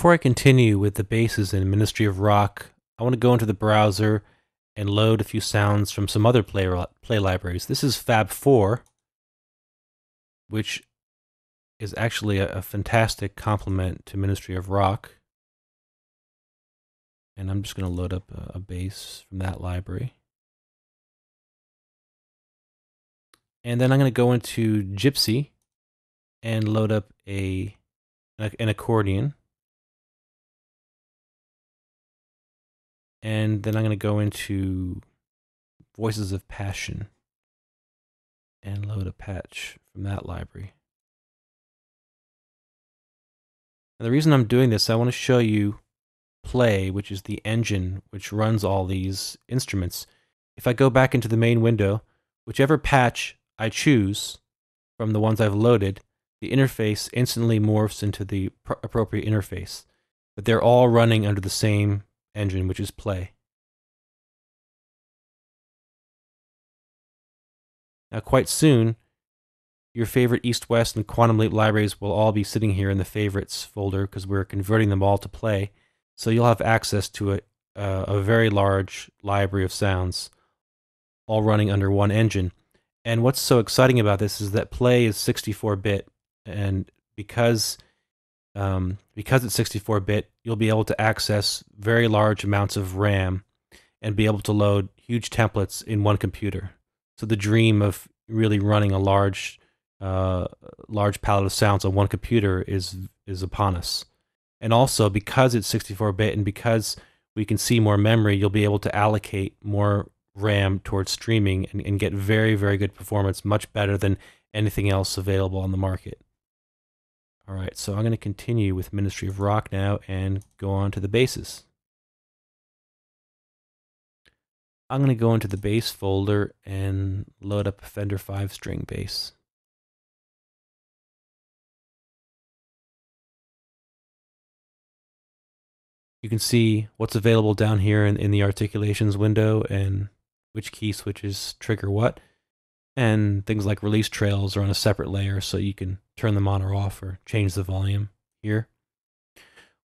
Before I continue with the basses in Ministry of Rock, I want to go into the browser and load a few sounds from some other play libraries. This is Fab 4, which is actually a fantastic complement to Ministry of Rock. And I'm just going to load up a bass from that library. And then I'm going to go into Gypsy and load up an accordion. And then I'm going to go into Voices of Passion and load a patch from that library. And the reason I'm doing this, I want to show you Play, which is the engine which runs all these instruments. If I go back into the main window, whichever patch I choose from the ones I've loaded, the interface instantly morphs into the appropriate interface. But they're all running under the same engine, which is Play. Now, quite soon, your favorite EastWest and Quantum Leap libraries will all be sitting here in the favorites folder because we're converting them all to Play. So you'll have access to a very large library of sounds, all running under one engine. And what's so exciting about this is that Play is 64-bit, and because it's 64-bit, you'll be able to access very large amounts of RAM and be able to load huge templates in one computer. So the dream of really running a large palette of sounds on one computer is upon us. And also, because it's 64-bit and because we can see more memory, you'll be able to allocate more RAM towards streaming and get very, very good performance, much better than anything else available on the market. All right, so I'm going to continue with Ministry of Rock now and go on to the basses. I'm going to go into the bass folder and load up a Fender 5-string bass. You can see what's available down here in the articulations window and which key switches trigger what. And things like release trails are on a separate layer, so you can turn them on or off or change the volume here.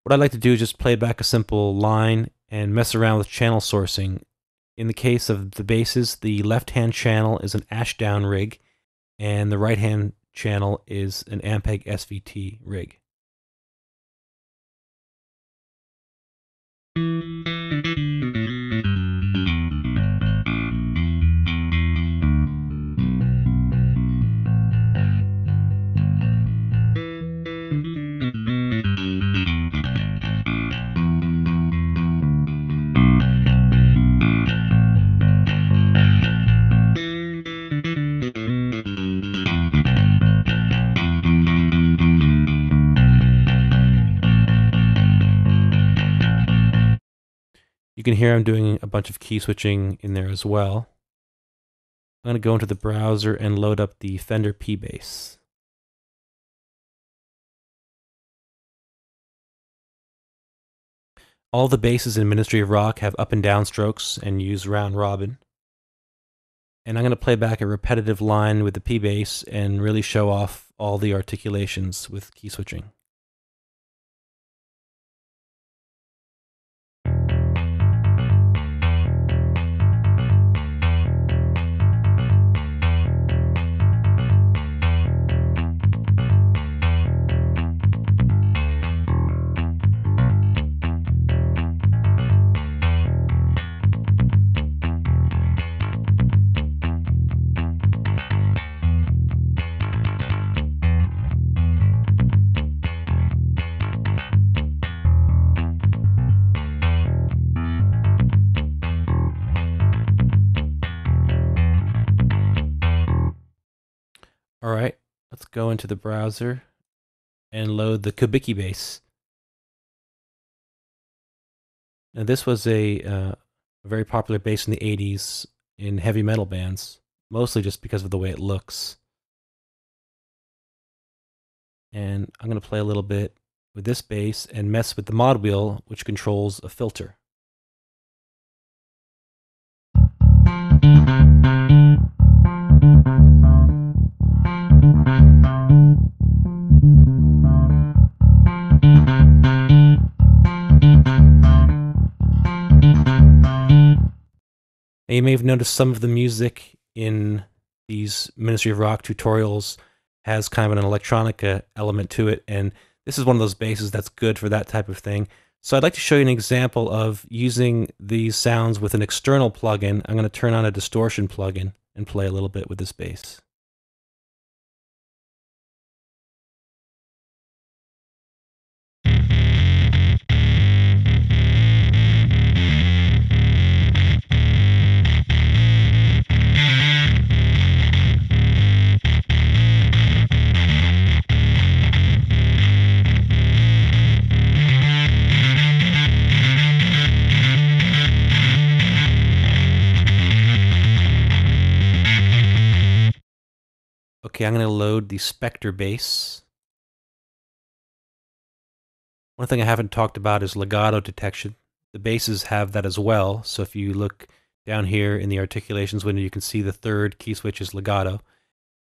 What I'd like to do is just play back a simple line and mess around with channel sourcing. In the case of the basses, the left-hand channel is an Ashdown rig, and the right-hand channel is an Ampeg SVT rig. You can hear I'm doing a bunch of key switching in there as well. I'm going to go into the browser and load up the Fender P-bass. All the basses in Ministry of Rock have up and down strokes and use round robin. And I'm going to play back a repetitive line with the P-bass and really show off all the articulations with key switching. All right, let's go into the browser and load the Kubicki bass. Now, this was a very popular bass in the 80s in heavy metal bands, mostly just because of the way it looks. And I'm going to play a little bit with this bass and mess with the mod wheel, which controls a filter. Now, you may have noticed some of the music in these Ministry of Rock tutorials has kind of an electronica element to it, and this is one of those basses that's good for that type of thing. So I'd like to show you an example of using these sounds with an external plugin. I'm going to turn on a distortion plugin and play a little bit with this bass. Okay, I'm going to load the Spectre bass. One thing I haven't talked about is legato detection. The basses have that as well, so if you look down here in the articulations window, you can see the third key switch is legato,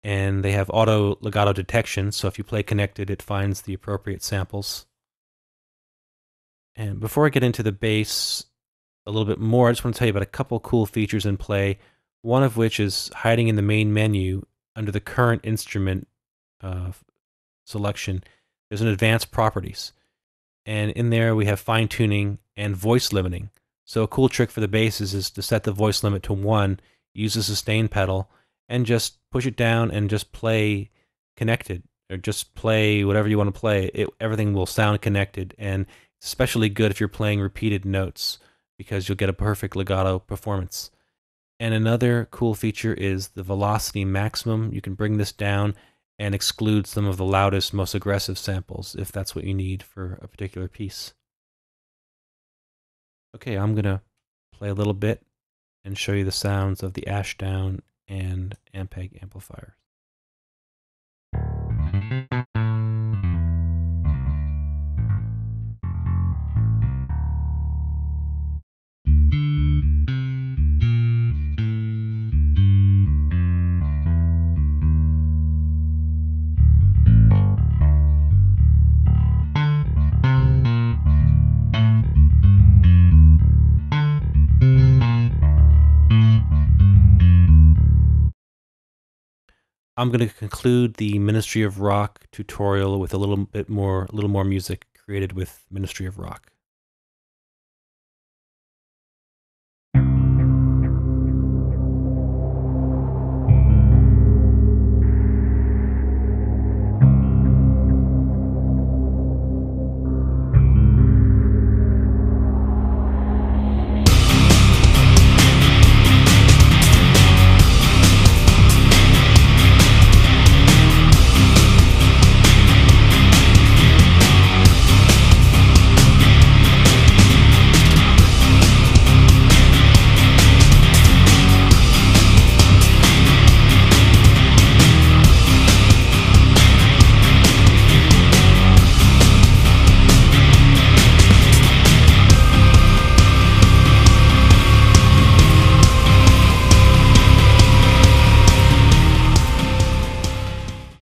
and they have auto legato detection, so if you play connected, it finds the appropriate samples. And before I get into the bass a little bit more, I just want to tell you about a couple cool features in Play, one of which is hiding in the main menu under the current instrument selection. There's an advanced properties. And in there we have fine tuning and voice limiting. So a cool trick for the basses is to set the voice limit to 1, use the sustain pedal, and just push it down and just play connected, or just play whatever you want to play. Everything will sound connected, and it's especially good if you're playing repeated notes because you'll get a perfect legato performance. And another cool feature is the velocity maximum. You can bring this down and exclude some of the loudest, most aggressive samples if that's what you need for a particular piece. Okay, I'm going to play a little bit and show you the sounds of the Ashdown and Ampeg amplifiers. I'm going to conclude the Ministry of Rock tutorial with a little more music created with Ministry of Rock.